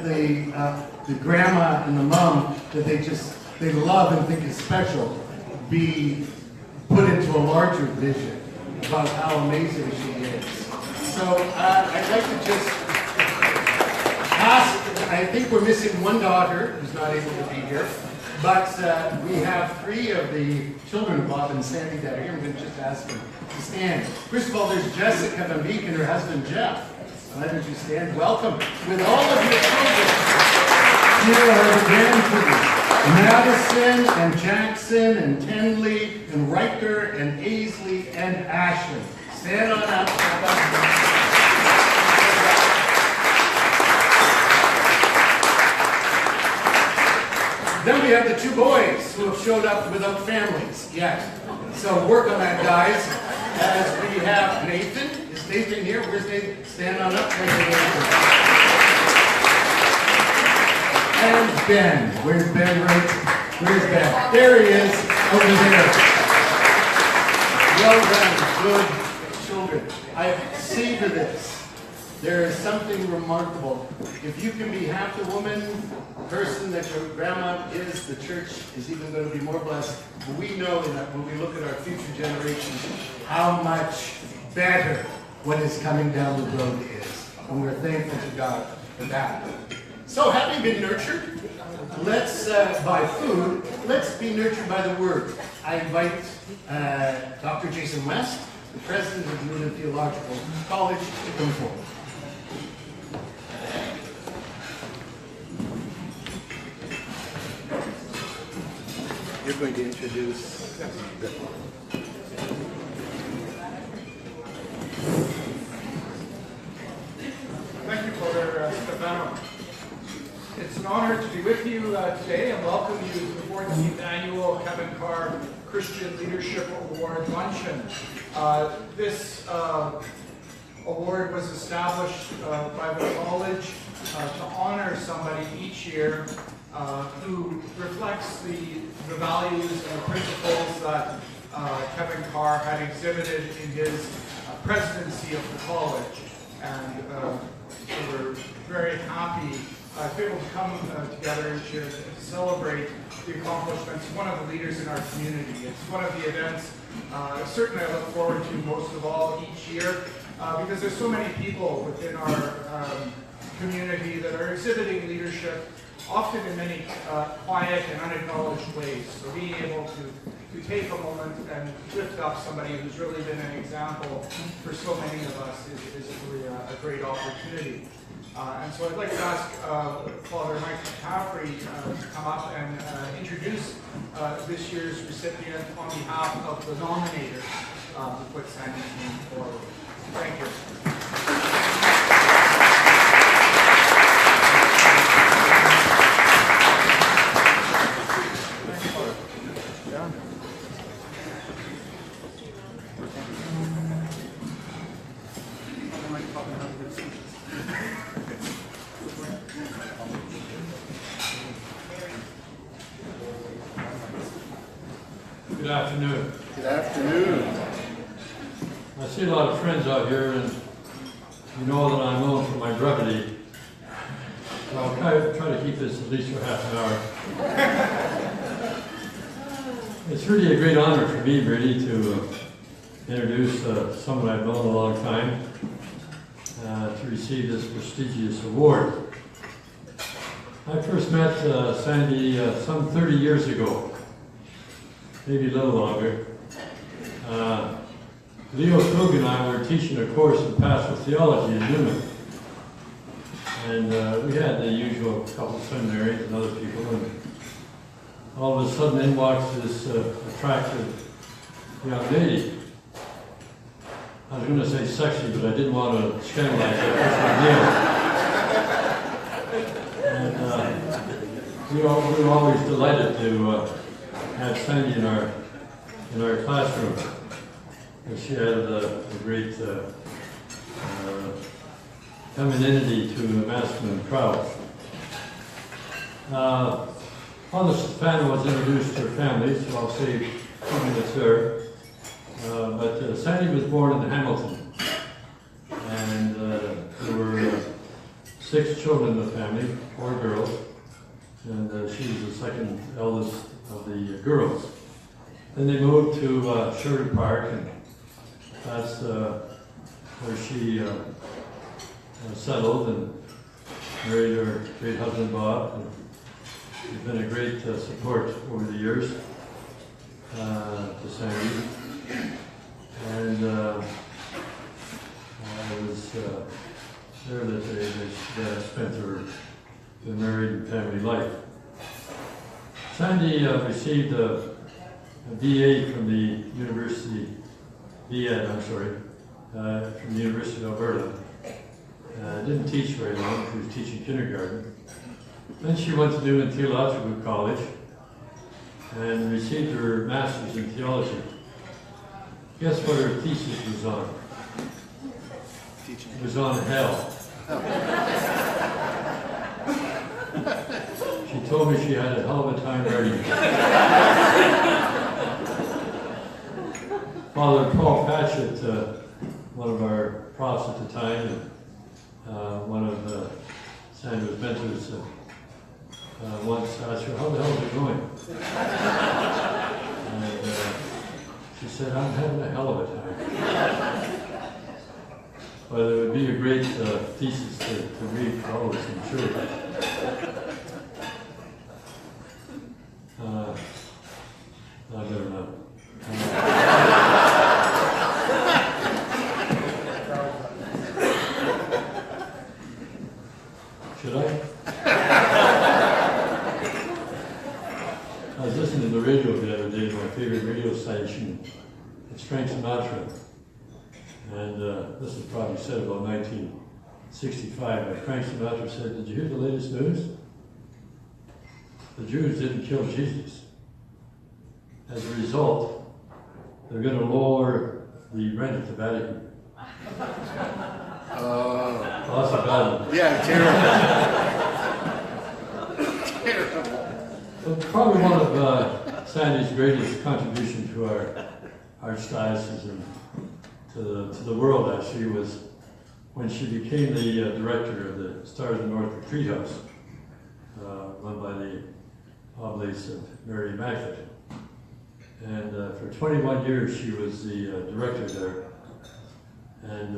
The grandma and the mom that they love and think is special be put into a larger vision about how amazing she is. So I'd like to just ask, I think we're missing one daughter who's not able to be here, but we have three of the children of Bob and Sandy that are here. I'm going to just ask them to stand. First of all, there's Jessica Van Beek and her husband Jeff. Why don't you stand? Welcome with all of your children. Here are the grandchildren. Madison and Jackson and Tenley and Riker and Aisley and Ashley. Stand on up. Then we have the two boys who have showed up without families yet. So work on that, guys. As we have Nathan. Is Nathan here? Where's Nathan? Stand on up. And Ben. Where's Ben? Right? Where's Ben? There he is. Over there. Well done. Good children. I savor this. There is something remarkable. If you can be half the woman, person that your grandma is, the church is even going to be more blessed. But we know that when we look at our future generations, how much better what is coming down the road is. And we're thankful to God for that. So having been nurtured, let's, by food, let's be nurtured by the Word. I invite Dr. Jason West, the president of Newman Theological College, to come forward. You're going to introduce. Thank you, Prather Stefano. It's an honor to be with you today and welcome you to the 14th annual Kevin Carr Christian Leadership Award Luncheon. This award was established by the college to honor somebody each year who reflects the values and the principles that Kevin Carr had exhibited in his presidency of the college. And so we're very happy to be able to come together each year to celebrate the accomplishments of one of the leaders in our community. It's one of the events certainly I look forward to most of all each year because there's so many people within our community that are exhibiting leadership, often in many quiet and unacknowledged ways. So being able to take a moment and lift up somebody who's really been an example for so many of us is really a great opportunity. And so I'd like to ask Father Mike McCaffrey to come up and introduce this year's recipient on behalf of the nominators who put Sandy's name forward. Thank you. Good afternoon. Good afternoon. I see a lot of friends out here, and you know that I'm known for my brevity. So I'll try to keep this at least for half an hour. It's really a great honor for me, really, to introduce someone I've known a long time to receive this prestigious award. I first met Sandy some 30 years ago. Maybe a little longer. Leo Krug and I were teaching a course in pastoral theology in Newman. And we had the usual couple seminaries and other people. And all of a sudden in walks this attractive young lady. I was going to say sexy, but I didn't want to scandalize her. And we were always delighted to had Sandy in our classroom. And she had a great femininity to the masculine crowd. Father Stefano was introduced to her family, so I'll say 2 minutes there. But Sandy was born in Hamilton, and there were 6 children in the family, 4 girls, and she was the second eldest of the girls. Then they moved to Sherwood Park, and that's where she settled and married her great husband Bob. And he's been a great support over the years to Sandra. And I was there that they spent their married and family life. Sandy received a BA from the University, from the University of Alberta. Didn't teach very long, she was teaching kindergarten. Then she went to Newman Theological College and received her master's in theology. Guess what her thesis was on? It was on hell. She told me she had a hell of a time writing it. Father Paul Patchett, one of our profs at the time, and one of Sandra's mentors, once asked her, how the hell is it going? And she said, I'm having a hell of a time. But it would be a great thesis to read for all of us, I'm sure. I better not. Should I? I was listening to the radio the other day, my favorite radio station. It's Frank Sinatra. And this was probably said about 1965, but Frank Sinatra said, did you hear the latest news? The Jews didn't kill Jesus. As a result, they're going to lower the rent at the Vatican. Lots of bad. Yeah, terrible. Terrible. But probably one of Sandy's greatest contribution to our archdiocese and to the world, actually, was when she became the director of the Stars of the North Retreat House, run by the Oblates of Mary Immaculate. And for 21 years, she was the director there, and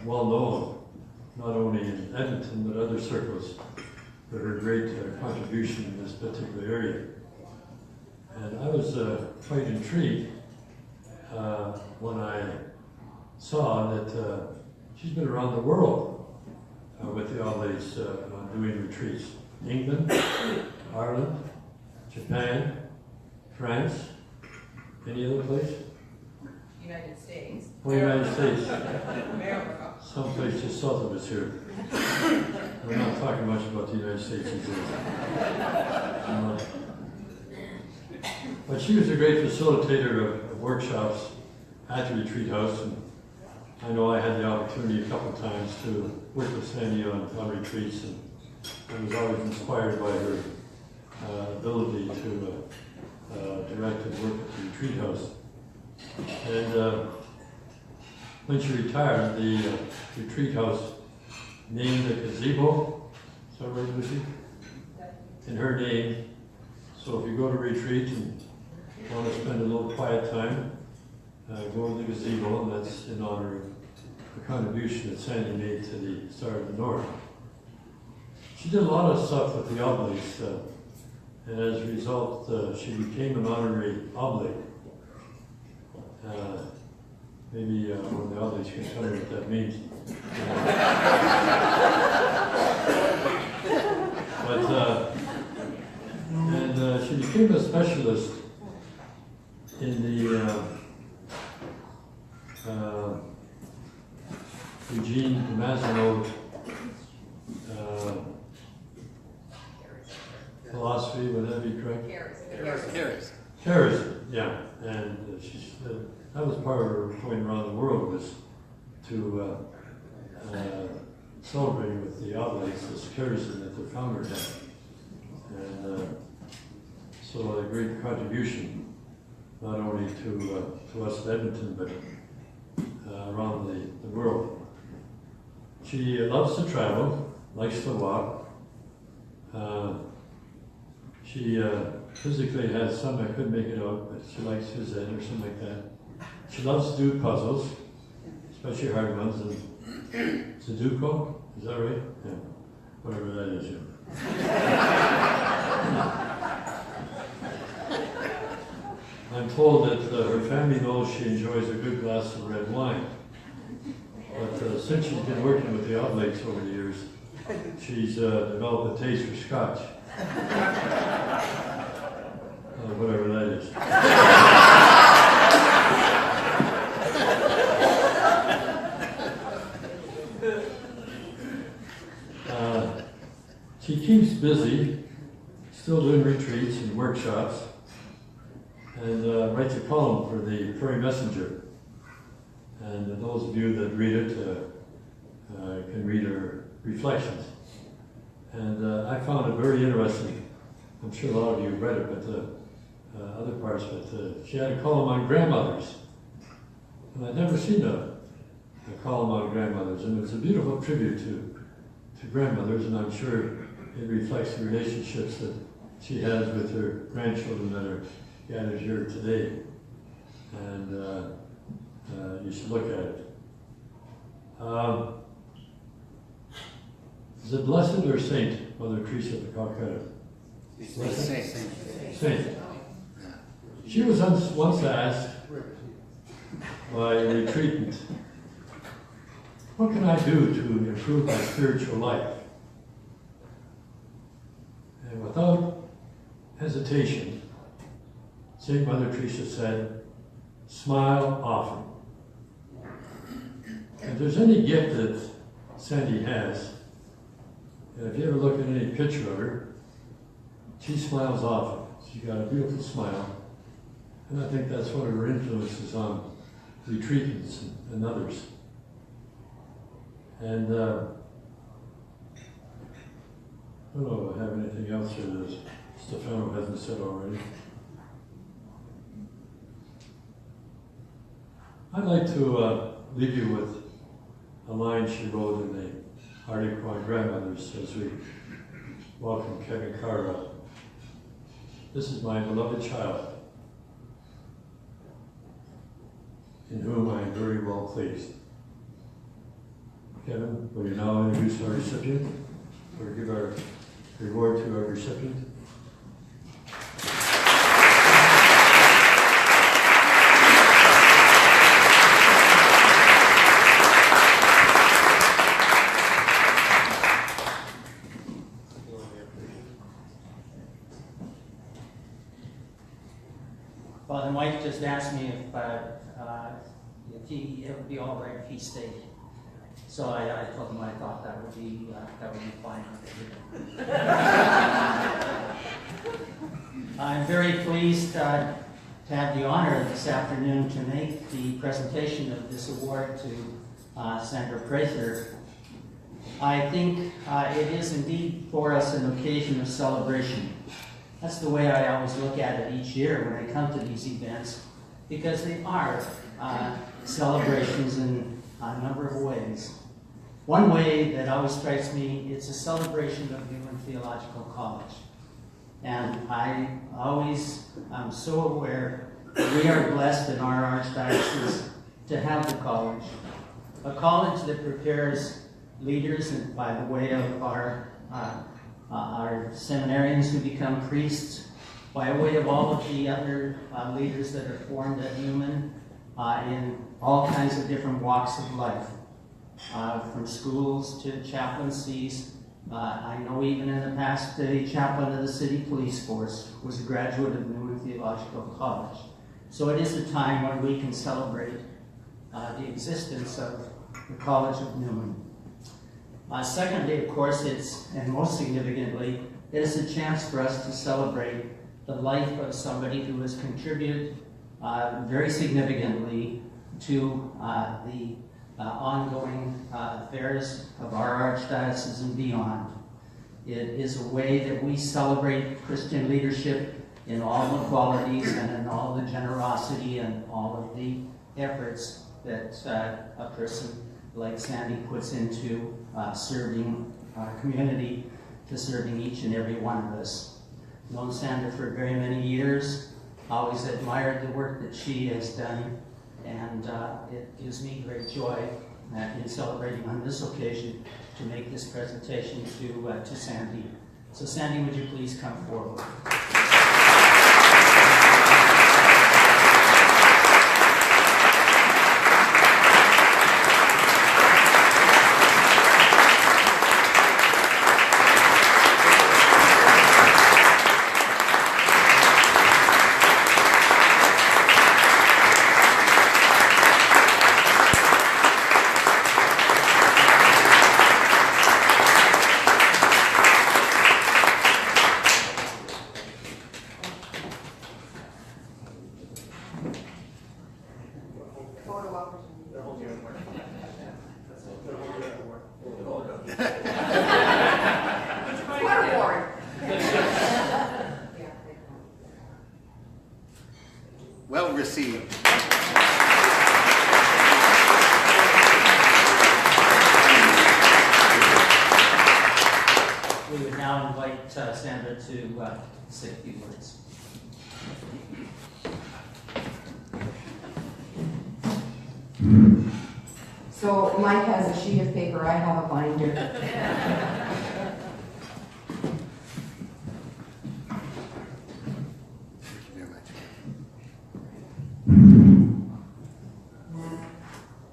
well known, not only in Edmonton, but other circles, for her great contribution in this particular area. And I was quite intrigued when I saw that she's been around the world with the Oblates doing retreats. England, Ireland, Japan, France, any other place? United States. Well, United States. America. Someplace just south of us here. We're not talking much about the United States these days. But she was a great facilitator of workshops at the retreat house, and I know I had the opportunity a couple of times to work with Sandy on retreats, and I was always inspired by her ability to direct and work at the retreat house. And when she retired, the retreat house named the gazebo, is that right, Lucy? In her name. So if you go to retreat and want to spend a little quiet time, go to the gazebo, and that's in honor of the contribution that Sandy made to the Star of the North. She did a lot of stuff with the Oblates, and as a result, she became an honorary Oblate. Maybe one of the Oblates can tell me what that means. And she became a specialist in the Eugene Mazenot philosophy, would that be correct? Cherished, yeah. And that was part of her going around the world, was to celebrating with the Oblates this charism that the founder had. And so a great contribution, not only to us in Edmonton, but around the world. She loves to travel, likes to walk. She physically has some, I couldn't make it out, but she likes Suzanne or something like that. She loves to do puzzles, especially hard ones. And Sudoku, is that right? Yeah, whatever that is. Yeah. I'm told that her family knows she enjoys a good glass of red wine. But since she's been working with the Oblates over the years, she's developed a taste for scotch. Whatever that is. She keeps busy, still doing retreats and workshops, and writes a column for the Prairie Messenger. And those of you that read it can read her reflections. And I found it very interesting. I'm sure a lot of you have read it, but other parts. But she had a column on grandmothers, and I'd never seen a column on grandmothers, and it was a beautiful tribute to grandmothers, and I'm sure it reflects the relationships that she has with her grandchildren that are gathered here today. And you should look at it. Is it blessed or saint, Mother Teresa of Calcutta? Saint. She was once asked by a retreatant, what can I do to improve my spiritual life? And without hesitation, St. Mother Teresa said, smile often. If there's any gift that Sandy has, and if you ever look at any picture of her, she smiles often. She's got a beautiful smile. And I think that's one of her influences on retreatants and others. And I don't know if I have anything else here that Stefano hasn't said already. I'd like to leave you with a line she wrote in the article on grandmothers as we welcome Kevin Carr up. This is my beloved child, in whom I am very well pleased. Kevin, will you now introduce our recipient, or give our reward to our recipient? Father Mike just asked me if it would be all right if he stayed. So I told him I thought that would be fine. I'm very pleased to have the honor this afternoon to make the presentation of this award to Sandra Prather. I think it is indeed for us an occasion of celebration. That's the way I always look at it each year when I come to these events, because they are celebrations in a number of ways. One way that always strikes me, it's a celebration of Newman Theological College. And I always am so aware that we are blessed in our archdiocese to have the college. A college that prepares leaders, and by the way of our seminarians who become priests, by way of all of the other leaders that are formed at Newman in all kinds of different walks of life, from schools to chaplaincies. I know even in the past, the chaplain of the city police force was a graduate of Newman Theological College. So it is a time when we can celebrate the existence of the College of Newman. Secondly, of course, and most significantly, it is a chance for us to celebrate the life of somebody who has contributed very significantly to the ongoing affairs of our archdiocese and beyond. It is a way that we celebrate Christian leadership in all the qualities and in all the generosity and all of the efforts that a person like Sandy puts into serving community to serving each and every one of us. I've known Sandra for very many years, always admired the work that she has done, and it gives me great joy in celebrating on this occasion to make this presentation to Sandy. So Sandy, would you please come forward? Well received. We would now invite Sandra to say a few words. So Mike has a sheet of paper, I have a binder.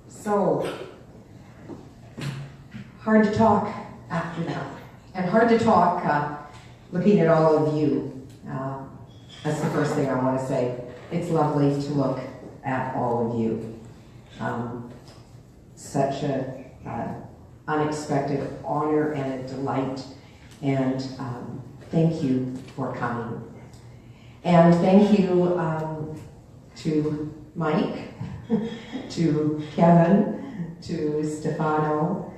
So, hard to talk after that. And hard to talk looking at all of you. That's the first thing I want to say. It's lovely to look at all of you. Such a unexpected honor and a delight. And thank you for coming. And thank you to Mike, to Kevin, to Stefano.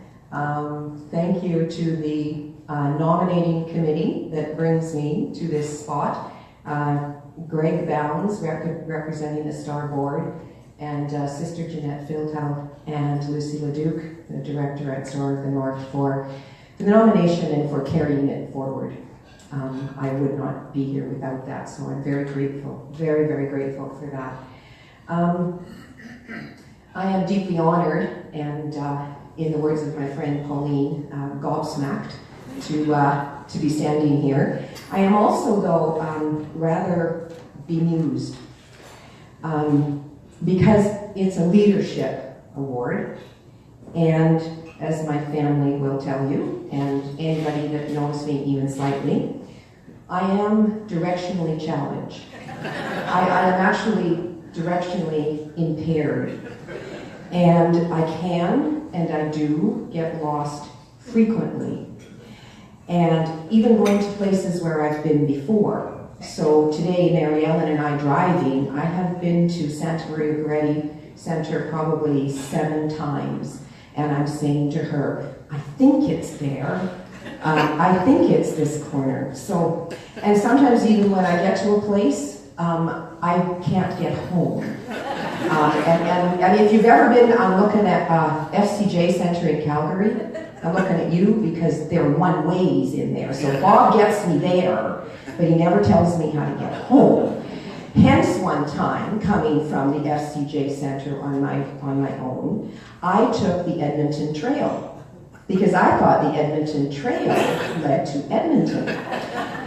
Thank you to the nominating committee that brings me to this spot. Greg Bounds, representing the Star Board, and Sister Jeanette Fieldhouse and Lucy LeDuc, the director at Star of the North, for the nomination and for carrying it forward. I would not be here without that, so I'm very grateful, very, very grateful for that. I am deeply honored and, in the words of my friend Pauline, gobsmacked to be standing here. I am also, though, rather bemused because it's a leadership award, and as my family will tell you, and anybody that knows me even slightly, I am directionally challenged. I am actually directionally impaired. And I can, and I do, get lost frequently. And even going to places where I've been before. So today, Mary Ellen and I driving, I have been to Santa Maria Goretti Center probably 7 times. And I'm saying to her, I think it's there. I think it's this corner. So, and sometimes even when I get to a place, I can't get home. And if you've ever been, I'm looking at FCJ Center in Calgary. I'm looking at you because there are one-ways in there. So Bob gets me there, but he never tells me how to get home. Hence, one time, coming from the FCJ Center on my own, I took the Edmonton Trail because I thought the Edmonton Trail led to Edmonton.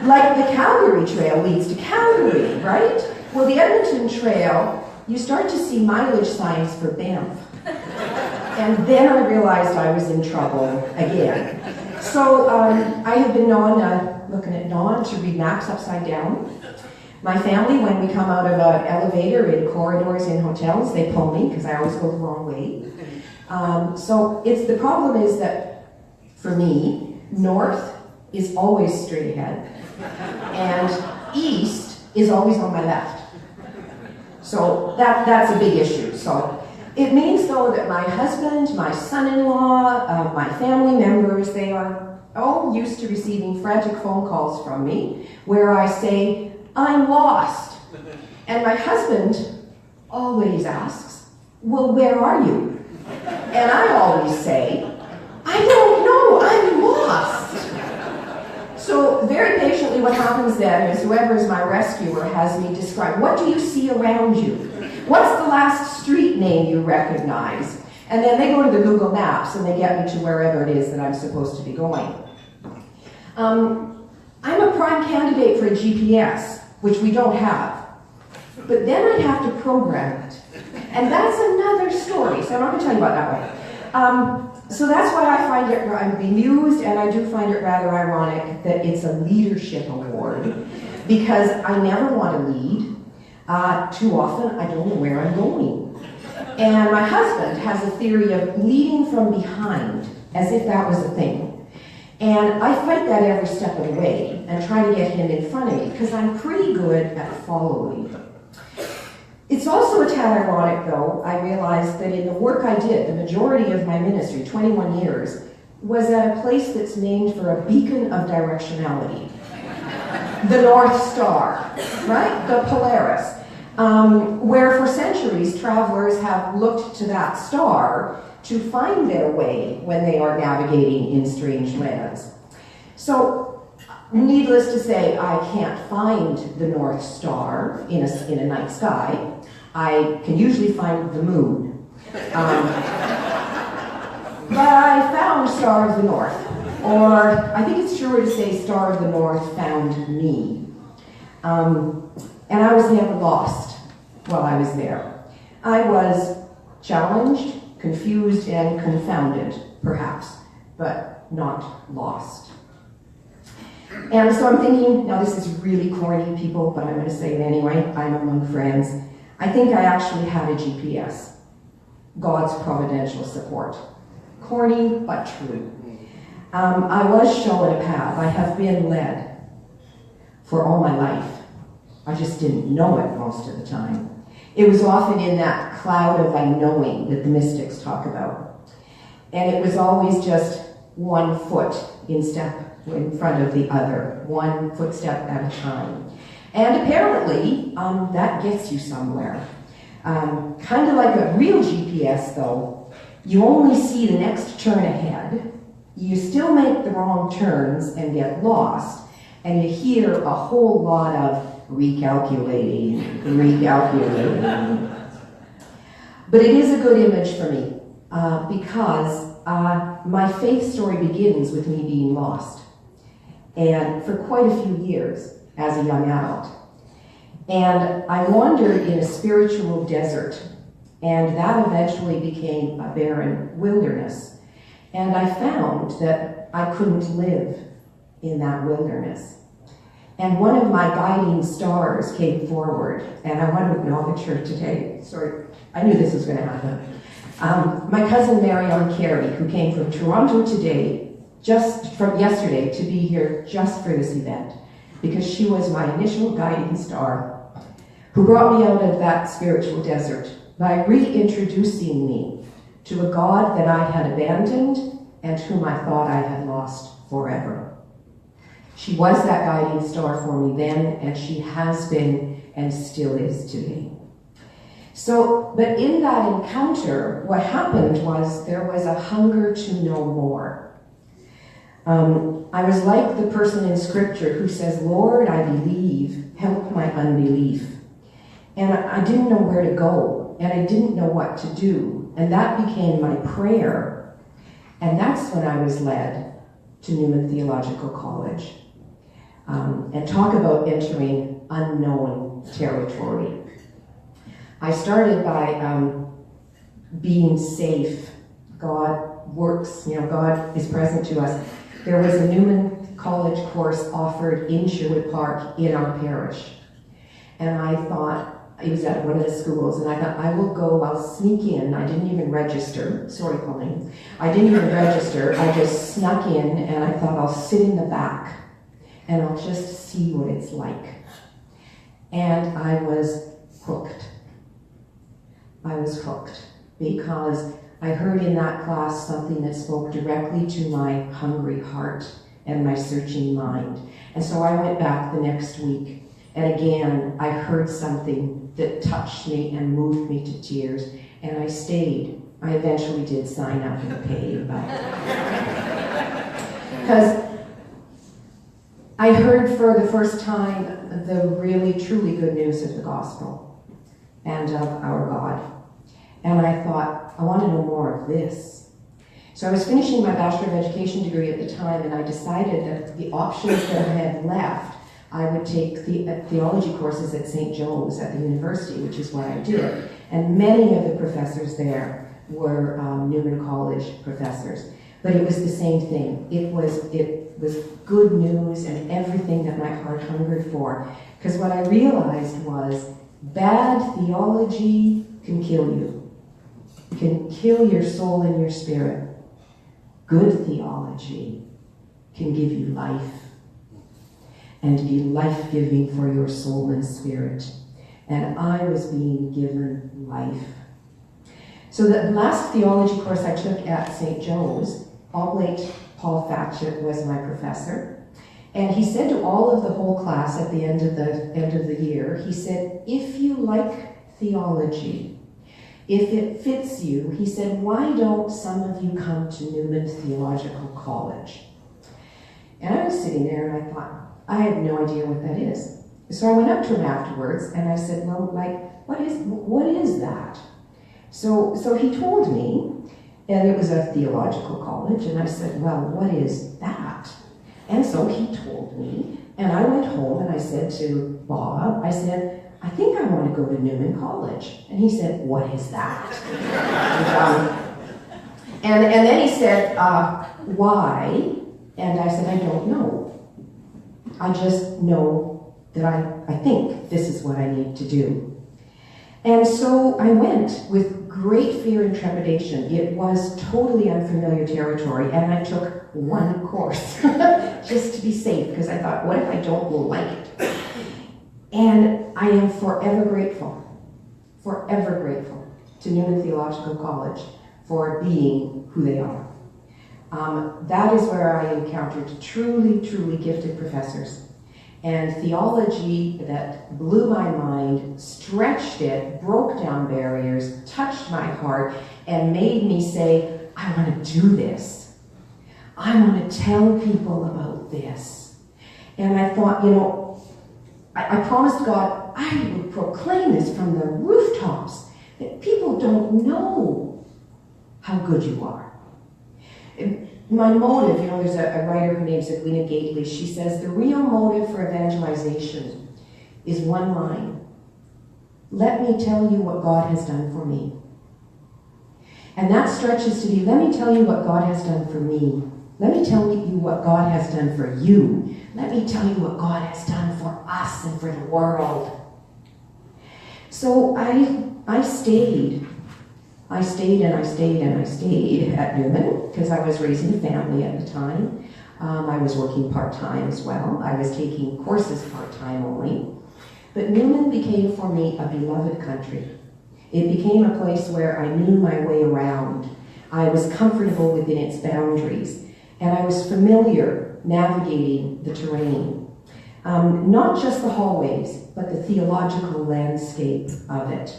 Like the Calgary Trail leads to Calgary, right? Well, the Edmonton Trail, you start to see mileage signs for Banff. And then I realized I was in trouble again. So I have been known, looking at Dawn, to read maps upside down. My family, when we come out of an elevator in corridors in hotels, they pull me because I always go the wrong way. So the problem is that for me, north is always straight ahead, and east is always on my left. So that's a big issue. So it means, though, that my husband, my son-in-law, my family members, they are all used to receiving frantic phone calls from me where I say, I'm lost. And my husband always asks, well, where are you? And I always say, I don't know, I'm lost. So very patiently what happens then is whoever is my rescuer has me describe, what do you see around you? What's the last street name you recognize? And then they go to the Google Maps and they get me to wherever it is that I'm supposed to be going. I'm a prime candidate for a GPS, which we don't have. But then I'd have to program it. And that's another story, so I'm not going to tell you about that one. So that's why I find it, I'm bemused, and I do find it rather ironic that it's a leadership award, because I never want to lead. Too often, I don't know where I'm going. And my husband has a theory of leading from behind, as if that was a thing. And I fight that every step of the way and try to get him in front of me, because I'm pretty good at following. It's also a tad ironic, though, I realized that in the work I did, the majority of my ministry, 21 years, was at a place that's named for a beacon of directionality. The North Star, right? The Polaris. Where for centuries, travelers have looked to that star to find their way when they are navigating in strange lands. So, needless to say, I can't find the North Star in a night sky. I can usually find the moon. But I found Star of the North. Or, I think it's truer to say Star of the North found me. And I was never lost while I was there. I was challenged, confused, and confounded, perhaps, but not lost. And so I'm thinking, now this is really corny, people, but I'm going to say it anyway. I'm among friends. I think I actually had a GPS. God's providential support. Corny, but true. I was shown a path. I have been led for all my life. I just didn't know it most of the time. It was often in that cloud of unknowing that the mystics talk about. And it was always just one foot in front of the other, one footstep at a time. And apparently, that gets you somewhere. Kind of like a real GPS, though, you only see the next turn ahead, you still make the wrong turns and get lost, and you hear a whole lot of recalculating. But it is a good image for me, because my faith story begins with me being lost. And for quite a few years as a young adult. And I wandered in a spiritual desert, and that eventually became a barren wilderness. And I found that I couldn't live in that wilderness. And one of my guiding stars came forward, and I want to acknowledge her today. Sorry, I knew this was going to happen. My cousin Marion Carey, who came from Toronto today, just from yesterday, to be here just for this event, because she was my initial guiding star, who brought me out of that spiritual desert by reintroducing me to a God that I had abandoned and whom I thought I had lost forever. She was that guiding star for me then, and she has been and still is today. So, but in that encounter, what happened was there was a hunger to know more. I was like the person in Scripture who says, Lord, I believe, help my unbelief. And I didn't know where to go, and I didn't know what to do. And that became my prayer. And that's when I was led to Newman Theological College. And talk about entering unknown territory. I started by being safe. God works, God is present to us. There was a Newman College course offered in Sherwood Park in our parish. And I thought, it was at one of the schools, and I thought, I will go, I'll sneak in. I didn't even register. Sorry, Pauline. I didn't even register. I just snuck in, and I thought, I'll sit in the back, and I'll just see what it's like. And I was hooked. I was hooked because I heard in that class something that spoke directly to my hungry heart and my searching mind. And so I went back the next week, and again, I heard something that touched me and moved me to tears, and I stayed. I eventually did sign up and pay, but because I heard for the first time the really, truly good news of the gospel and of our God. And I thought, I want to know more of this. So I was finishing my Bachelor of Education degree at the time, and I decided that the options that I had left, I would take the theology courses at St. Joe's at the university, which is what I did. And many of the professors there were Newman College professors. But it was the same thing. It was good news and everything that my heart hungered for. Because what I realized was bad theology can kill you. It can kill your soul and your spirit. Good theology can give you life and be life-giving for your soul and spirit. And I was being given life. So the last theology course I took at St. Joe's, Oblate Paul Fatchett was my professor. And he said to all of the whole class at the end of the year, he said, if you like theology, if it fits you, he said, why don't some of you come to Newman Theological College? And I was sitting there and I thought, I have no idea what that is. So I went up to him afterwards and I said, well, like, what is that? So he told me, and it was a theological college, and I said, well, what is that? And so he told me, and I went home and I said to Bob, I said, I think I want to go to Newman College. And he said, what is that? and then he said, why? And I said, I don't know. I just know that I think this is what I need to do. And so I went with great fear and trepidation. It was totally unfamiliar territory, and I took one course just to be safe, because I thought, what if I don't like it? And I am forever grateful to Newman Theological College for being who they are. That is where I encountered truly, truly gifted professors. And theology that blew my mind, stretched it, broke down barriers, touched my heart, and made me say, I want to do this. I want to tell people about this. And I thought, I promised God I would proclaim this from the rooftops, that people don't know how good you are. My motive, there's a writer, her name's Edwina Gately, she says, the real motive for evangelization is one line. Let me tell you what God has done for me. And that stretches to be, let me tell you what God has done for me. Let me tell you what God has done for you. Let me tell you what God has done for us and for the world. So I stayed at Newman because I was raising a family at the time. I was working part-time as well. I was taking courses part-time only. But Newman became for me a beloved country. It became a place where I knew my way around. I was comfortable within its boundaries, and I was familiar navigating the terrain. Not just the hallways, but the theological landscape of it.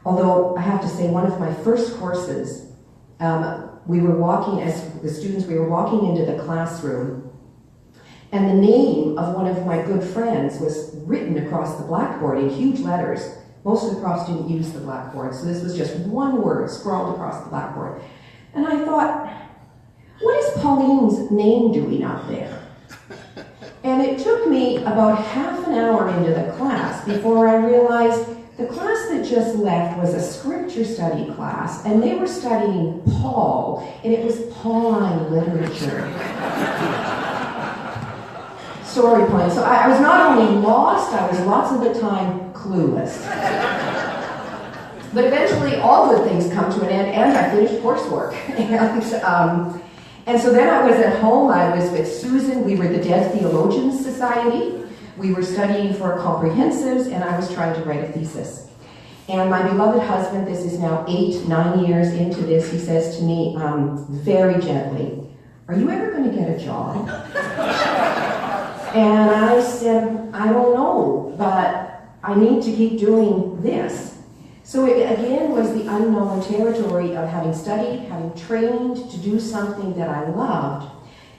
Although I have to say, one of my first courses, we were walking into the classroom, and the name of one of my good friends was written across the blackboard in huge letters. Most of the profs didn't use the blackboard, so this was just one word scrawled across the blackboard. And I thought, what is Pauline's name doing up there? And it took me about half an hour into the class before I realized the class that just left was a scripture study class, and they were studying Paul, and it was Pauline literature. Sorry, Pauline. So I was not only lost, I was lots of the time clueless. But eventually, all good things come to an end, and I finished coursework. And so then I was at home. I was with Susan. We were the Dead Theologians Society. We were studying for comprehensives, and I was trying to write a thesis. And my beloved husband, this is now 8-9 years into this, he says to me very gently, are you ever going to get a job? And I said, I don't know, but I need to keep doing this. So it again was the unknown territory of having studied, having trained to do something that I loved,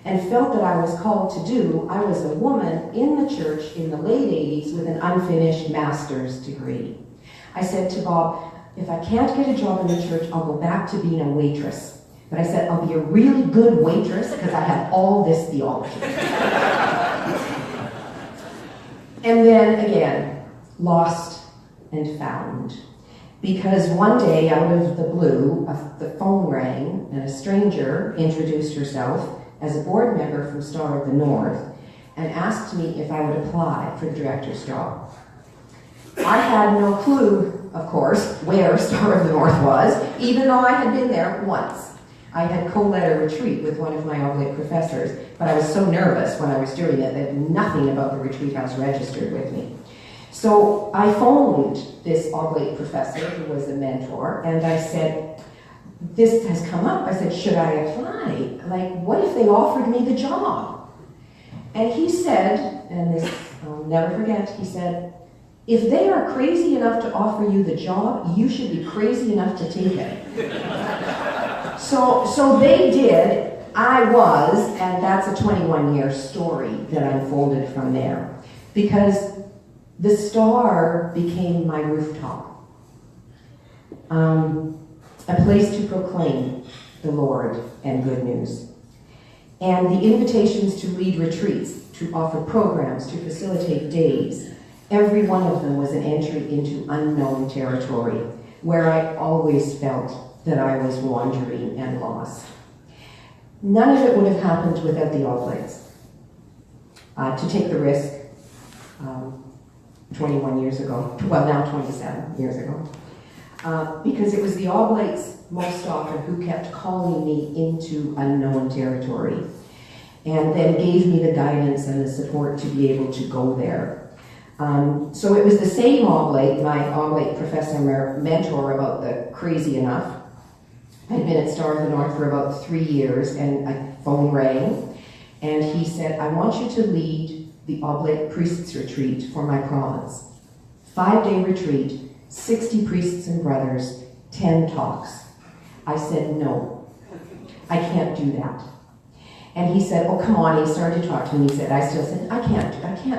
and felt that I was called to do. I was a woman in the church in the late 80s with an unfinished master's degree. I said to Bob, if I can't get a job in the church, I'll go back to being a waitress. But I said, I'll be a really good waitress because I have all this theology. And then again, lost and found. Because one day, out of the blue, the phone rang and a stranger introduced herself as a board member from Star of the North and asked me if I would apply for the director's job. I had no clue, of course, where Star of the North was, even though I had been there once. I had co-led a retreat with one of my oblate professors, but I was so nervous when I was doing it that nothing about the retreat house registered with me. So I phoned this oblate professor who was a mentor, and I said, this has come up. I said, should I apply? Like, what if they offered me the job? And he said, and this I'll never forget, he said, if they are crazy enough to offer you the job, you should be crazy enough to take it. So they did, I was, and that's a 21-year story that unfolded from there. Because the Star became my rooftop. A place to proclaim the Lord and good news. And the invitations to lead retreats, to offer programs, to facilitate days, every one of them was an entry into unknown territory where I always felt that I was wandering and lost. None of it would have happened without the Oblates. To take the risk 21 years ago, well now 27 years ago, because it was the Oblates most often who kept calling me into unknown territory and then gave me the guidance and the support to be able to go there. So it was the same Oblate, my Oblate professor mentor about the crazy enough. I'd been at Star of the North for about 3 years, and a phone rang, and he said, I want you to lead the Oblate Priests Retreat for my province. 5-day retreat, 60 priests and brothers, 10 talks. I said, no, I can't do that. And he said, oh, come on. He started to talk to me. He said, I still said, I can't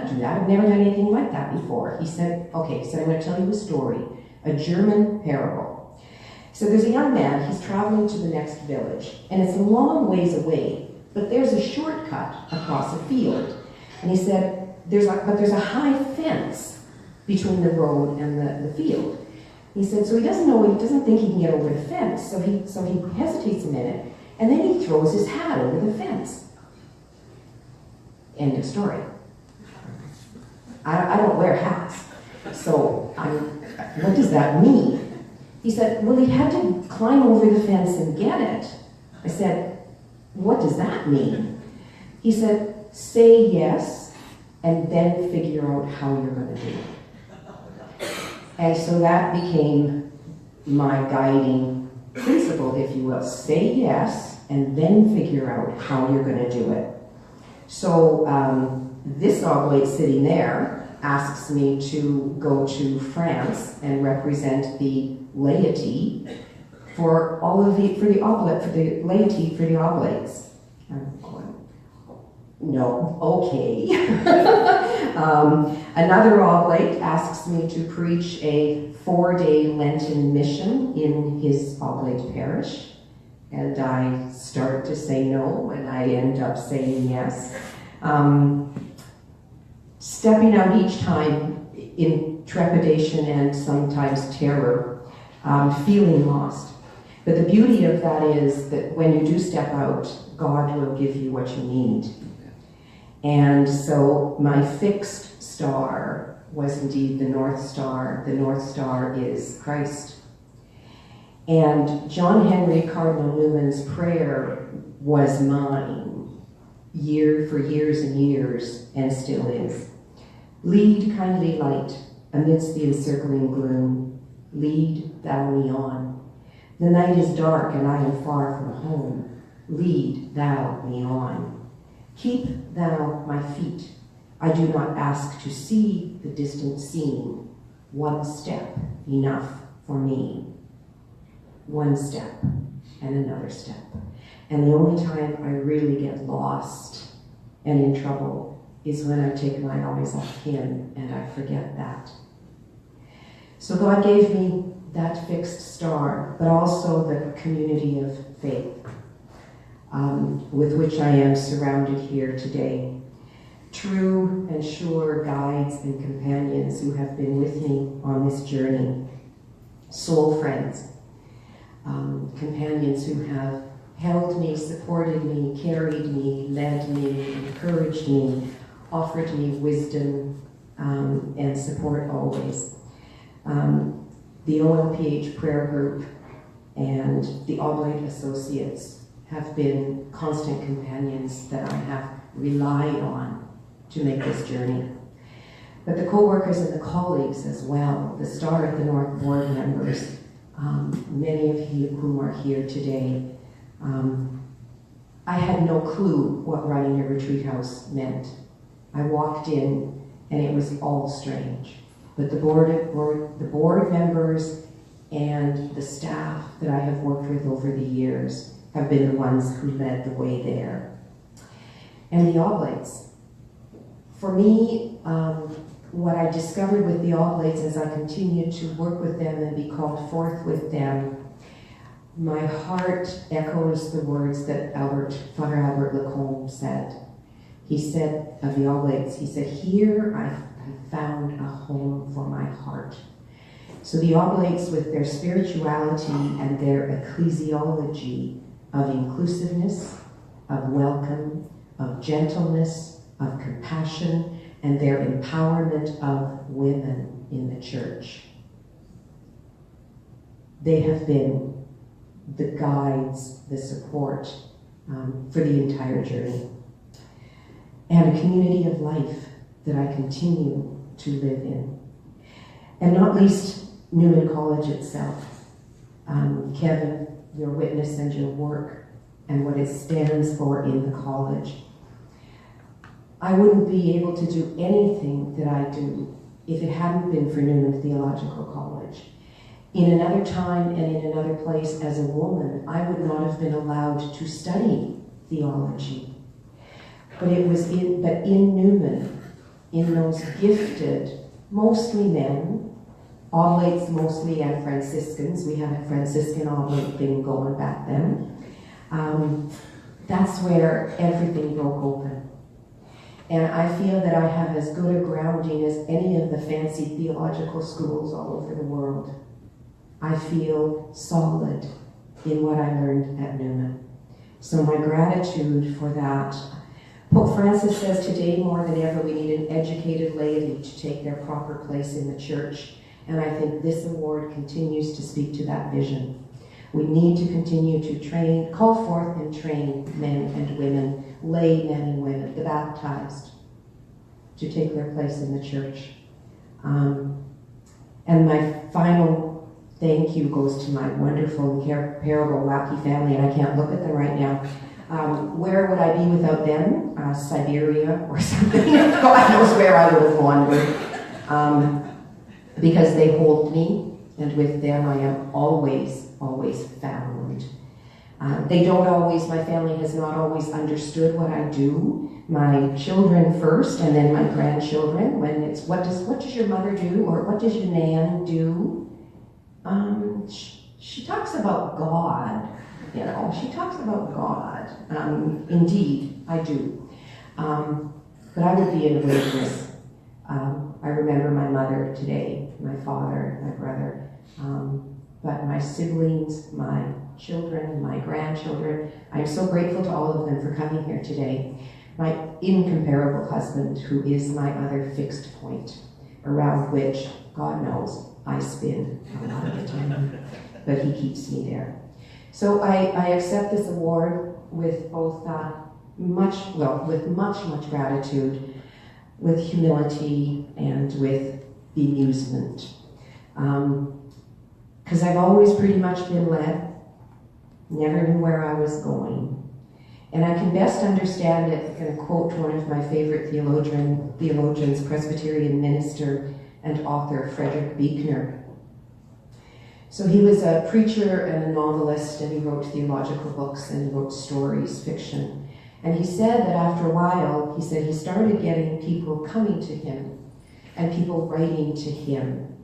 do that. I've never done anything like that before. He said, okay. He said, I'm going to tell you a story, a German parable. So there's a young man, he's traveling to the next village, and it's a long ways away, but there's a shortcut across a field. And he said, there's a high fence between the road and the field. He said, so he doesn't think he can get over the fence, so he hesitates a minute, and then he throws his hat over the fence. End of story. I don't wear hats, so what does that mean? He said, well, he had to climb over the fence and get it. I said, what does that mean? He said, say yes, and then figure out how you're going to do it. And so that became my guiding principle, if you will. Say yes, and then figure out how you're going to do it. So this Oblate sitting there asks me to go to France and represent the laity for the laity for the Oblates. I'm going, no, okay. Another Oblate asks me to preach a 4-day Lenten mission in his Oblate parish, and I start to say no, and I end up saying yes. Stepping out each time in trepidation and sometimes terror, feeling lost. But the beauty of that is that when you do step out, God will give you what you need. And so my fixed star was indeed the North Star. The North Star is Christ. And John Henry Cardinal Newman's prayer was mine for years and years, and still is. Lead, kindly light, amidst the encircling gloom. Lead thou me on. The night is dark and I am far from home. Lead thou me on. Keep thou my feet. I do not ask to see the distant scene. One step enough for me. One step and another step. And the only time I really get lost and in trouble is when I take my eyes off him and I forget that. So God gave me that fixed star, but also the community of faith with which I am surrounded here today. True and sure guides and companions who have been with me on this journey. Soul friends, companions who have held me, supported me, carried me, led me, encouraged me, offered me wisdom and support always. The OLPH prayer group and the Oblate Associates have been constant companions that I have relied on to make this journey. But the co-workers and the colleagues as well, the Star at the North board members, many of whom are here today, I had no clue what running a retreat house meant. I walked in and it was all strange. But the board members and the staff that I have worked with over the years have been the ones who led the way there. And the Oblates. For me, what I discovered with the Oblates as I continued to work with them and be called forth with them, my heart echoes the words that Father Albert Lacombe said. He said of the Oblates, he said, "Here I found a home for my heart." So the Oblates, with their spirituality and their ecclesiology of inclusiveness, of welcome, of gentleness, of compassion, and their empowerment of women in the church. They have been the guides, the support for the entire journey. And a community of life that I continue to live in. And not least, Newman College itself. Kevin, your witness and your work and what it stands for in the college. I wouldn't be able to do anything that I do if it hadn't been for Newman Theological College. In another time and in another place as a woman, I would not have been allowed to study theology. But in Newman, in those gifted, mostly men, Oblates mostly, and Franciscans, we had a Franciscan Oblate thing going back then, that's where everything broke open. And I feel that I have as good a grounding as any of the fancy theological schools all over the world. I feel solid in what I learned at Newman. So my gratitude for that. Pope Francis says today more than ever we need an educated laity to take their proper place in the church. And I think this award continues to speak to that vision. We need to continue to train, call forth and train men and women, lay men and women, the baptized, to take their place in the church. And my final thank you goes to my wonderful, incomparable, wacky family, and I can't look at them right now. Where would I be without them? Siberia or something. God knows where I would have wandered. Because they hold me, and with them I am always, always found. They don't always, my family has not always understood what I do. My children first, and then my grandchildren, when it's, what does your mother do, or what does your nan do? She talks about God, she talks about God. Indeed, I do. But I would be in wilderness. I remember my mother today, my father, my brother, but my siblings, my children, my grandchildren, I'm so grateful to all of them for coming here today. My incomparable husband, who is my other fixed point, around which, God knows, I spin a lot of the time, but he keeps me there. So I accept this award with both with much gratitude, with humility and with bemusement. Because I've always pretty much been led, never knew where I was going. And I can best understand it, I'm going to quote one of my favorite theologians, Presbyterian minister and author Frederick Buechner. So he was a preacher and a novelist, and he wrote theological books and he wrote stories, fiction. And he said that after a while, he said he started getting people coming to him and people writing to him.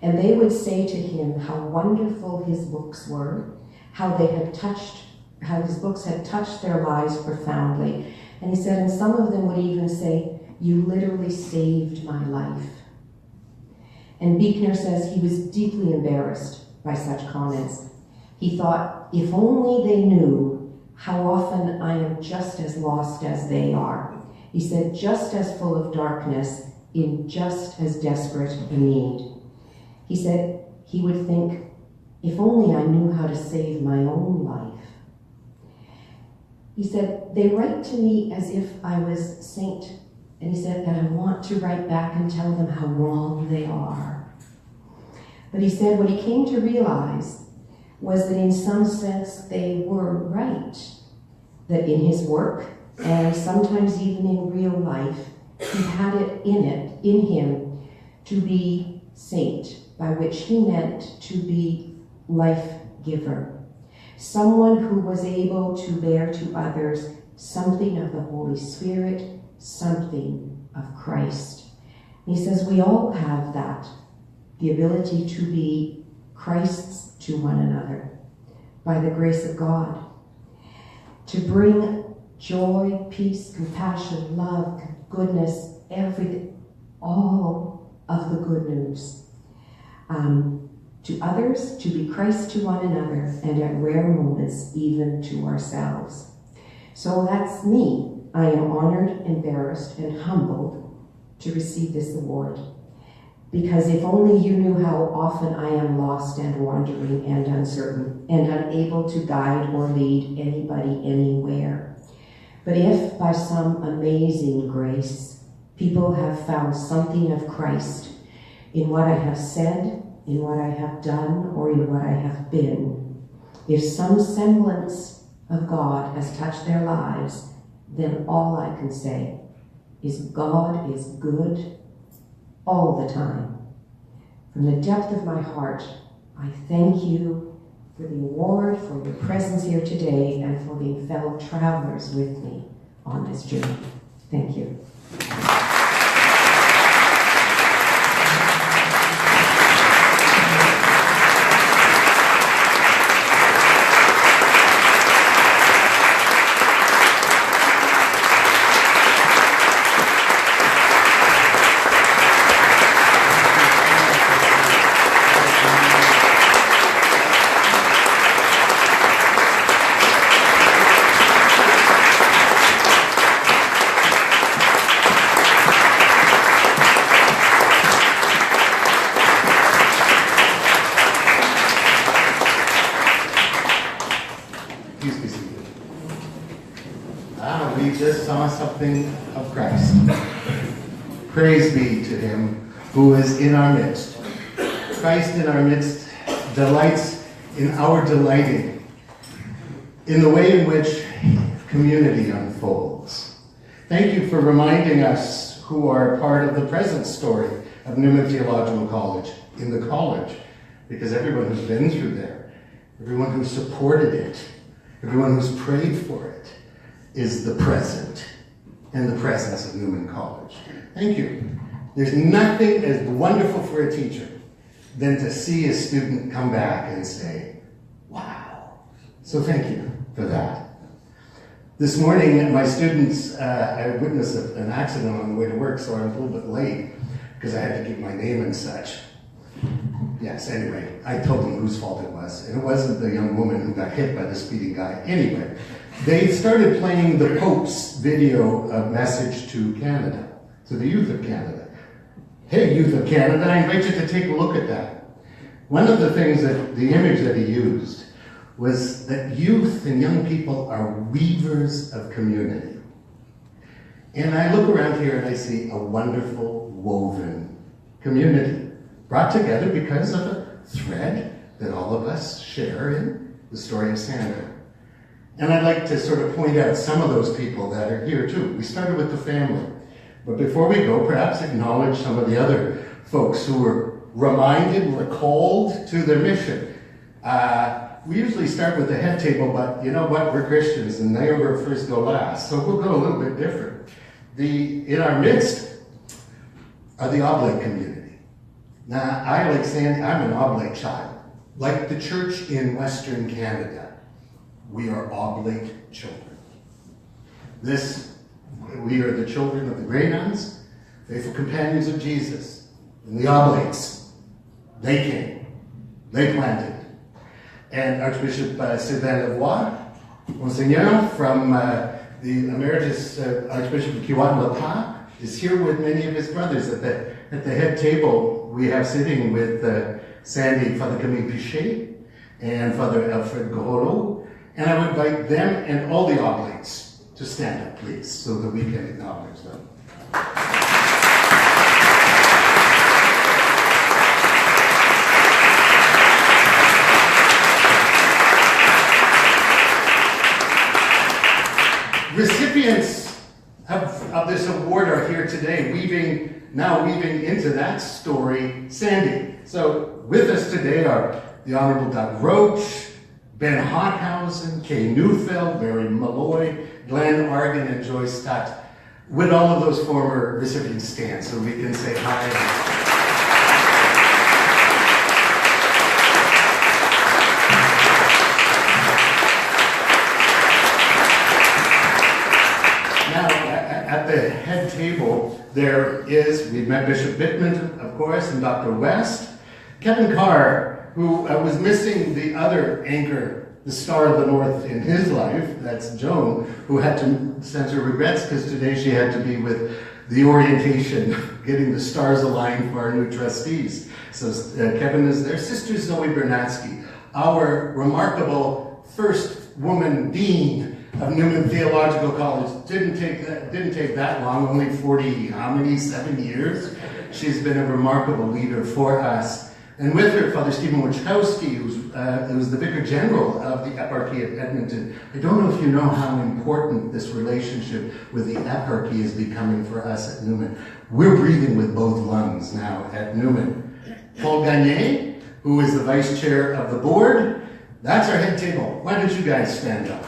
And they would say to him how wonderful his books were, how his books had touched their lives profoundly. And he said, and some of them would even say, "You literally saved my life." And Buechner says he was deeply embarrassed by such comments. He thought, if only they knew how often I am just as lost as they are. He said, just as full of darkness, in just as desperate a need. He said he would think, if only I knew how to save my own life. He said, they write to me as if I was saint. And he said that I want to write back and tell them how wrong they are. But he said what he came to realize was that in some sense they were right. That in his work, and sometimes even in real life, he had it in him to be saint, by which he meant to be life giver. Someone who was able to bear to others something of the Holy Spirit, something of Christ. And he says we all have that, the ability to be Christs to one another by the grace of God. To bring joy, peace, compassion, love, goodness, everything, all of the good news to others, to be Christ to one another, and at rare moments, even to ourselves. So that's me. I am honored, embarrassed, and humbled to receive this award. Because if only you knew how often I am lost and wandering and uncertain and unable to guide or lead anybody anywhere. But if by some amazing grace, people have found something of Christ in what I have said, in what I have done, or in what I have been, if some semblance of God has touched their lives, then all I can say is God is good all the time. From the depth of my heart, I thank you for the award, for your presence here today, and for being fellow travelers with me on this journey. Thank you. Something of Christ. Praise be to him who is in our midst. Christ in our midst delights in our delighting, in the way in which community unfolds. Thank you for reminding us who are part of the present story of Newman Theological College in the college, because everyone who's been through there, everyone who supported it, everyone who's prayed for it, is the present and the presence of Newman College. Thank you. There's nothing as wonderful for a teacher than to see a student come back and say, wow. So thank you for that. This morning, my students, I witnessed an accident on the way to work, so I was a little bit late because I had to give my name and such. Yes, anyway, I told them whose fault it was, and it wasn't the young woman who got hit by the speeding guy. Anyway, they started playing the Pope's video message to Canada, to the youth of Canada. Hey, youth of Canada, I invite you to take a look at that. One of the things that, the image that he used was that youth and young people are weavers of community. And I look around here and I see a wonderful woven community brought together because of a thread that all of us share in the story of Sandra. And I'd like to sort of point out some of those people that are here too. We started with the family. But before we go, perhaps acknowledge some of the other folks who were reminded, recalled to their mission. We usually start with the head table, but you know what? We're Christians, and they were first go last, so we'll go a little bit different. In our midst are the Oblate community. Now, I, like Sandy, I'm an Oblate child. Like the church in Western Canada, we are Oblate children. We are the children of the Grey Nuns, faithful companions of Jesus, and the Oblates. They came, they planted. And Archbishop Sylvain Lavoie, Monseigneur from the Emeritus Archbishop of Keewatin-La is here with many of his brothers. At the head table, we have sitting with Sandy, Father Camille Pichet, and Father Alfred Gorolo. And I would invite them and all the Oblates to stand up, please, so that we can acknowledge them. Recipients of this award are here today, weaving into that story, Sandy. So with us today are the Honorable Doug Roach, Ben Hockhausen, Kay Neufeld, Mary Malloy, Glenn Argan, and Joyce Tutt. Would all of those former recipients stand so we can say hi? At the head table, we've met Bishop Bittman, of course, and Dr. West. Kevin Carr, who was missing the other anchor, the star of the North in his life, that's Joan, who had to send her regrets because today she had to be with the orientation, getting the stars aligned for our new trustees. So Kevin is there. Sister Zoe Bernatsky, our remarkable first woman dean of Newman Theological College. Didn't take that long, only 7 years. She's been a remarkable leader for us. And with her, Father Stephen Wachowski, who was the Vicar General of the Eparchy of Edmonton. I don't know if you know how important this relationship with the Eparchy is becoming for us at Newman. We're breathing with both lungs now at Newman. Paul Gagné, who is the Vice Chair of the Board. That's our head table. Why don't you guys stand up?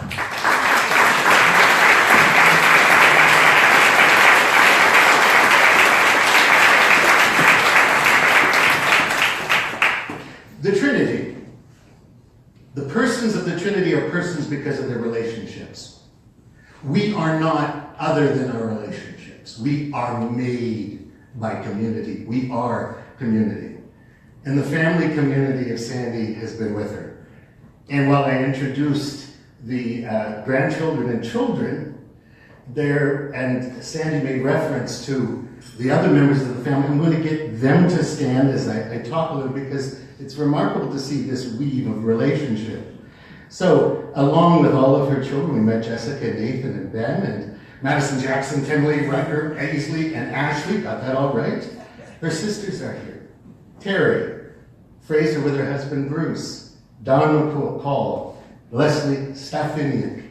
The Trinity. The persons of the Trinity are persons because of their relationships. We are not other than our relationships. We are made by community. We are community. And the family community of Sandy has been with her. And while I introduced the grandchildren and children there, and Sandy made reference to the other members of the family, I'm going to get them to stand as I talk a little, because it's remarkable to see this weave of relationship. So, along with all of her children, we met Jessica, Nathan, and Ben, and Madison, Jackson, Timley, Rucker, Aisley, and Ashley. Got that all right? Her sisters are here. Terry, Fraser with her husband Bruce, Don McCall, Leslie Staffiniak.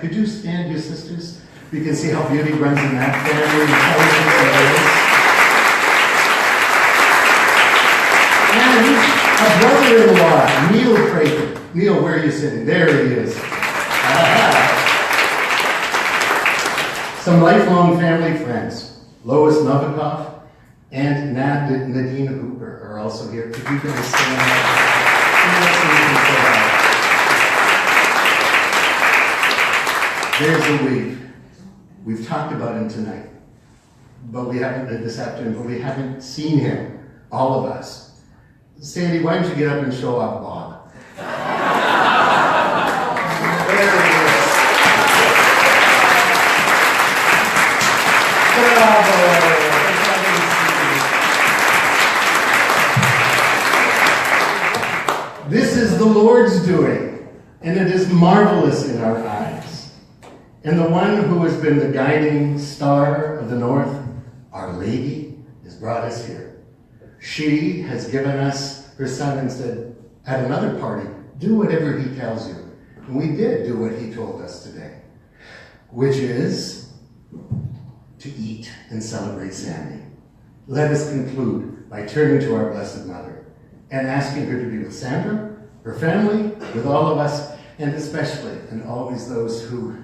Could you stand, your sisters? You can see how beauty runs in that family. And a brother-in-law, Neil Prather. Neil, where are you sitting? There he is. Some lifelong family friends, Lois Novikov and Nadine Hooper are also here. Could you guys stand up? There's a weave. We've talked about him tonight, but we haven't this afternoon, but we haven't seen him, all of us. Sandy, why don't you get up and show off Bob? There he is. Bravo. This is the Lord's doing, and it is marvelous in our eyes. And the one who has been the guiding star of the North, Our Lady, has brought us here. She has given us her son and said, at another party, do whatever he tells you. And we did do what he told us today, which is to eat and celebrate Sandy. let us conclude by turning to our Blessed Mother and asking her to be with Sandra, her family, with all of us, and especially and always those who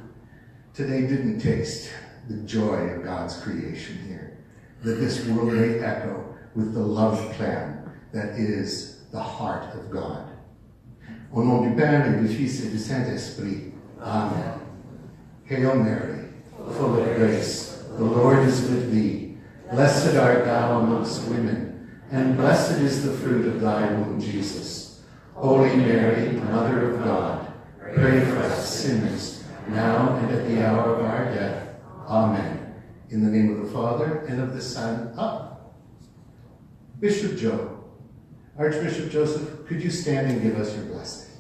today didn't taste the joy of God's creation here, that this world may echo with the love plan that is the heart of God. Au nom du Père et du Fils et du Saint-Esprit. Amen. Hail Mary, full of grace, the Lord is with thee. Blessed art thou amongst women, and blessed is the fruit of thy womb, Jesus. Holy Mary, Mother of God, pray for us sinners, now and at the hour of our death. Amen. In the name of the Father, and of the Son, Bishop Joe, Archbishop Joseph, could you stand and give us your blessing?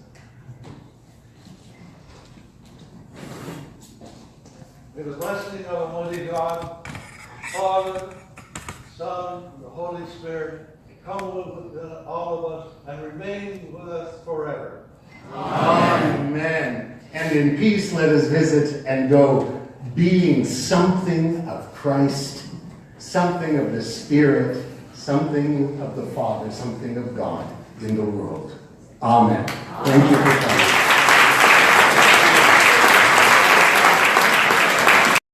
May the blessing of Almighty God, Father, Son, and the Holy Spirit come with all of us and remain with us forever. Amen. And in peace let us visit and go being something of Christ, something of the Spirit, something of the Father, something of God in the world. Amen. Thank you for coming.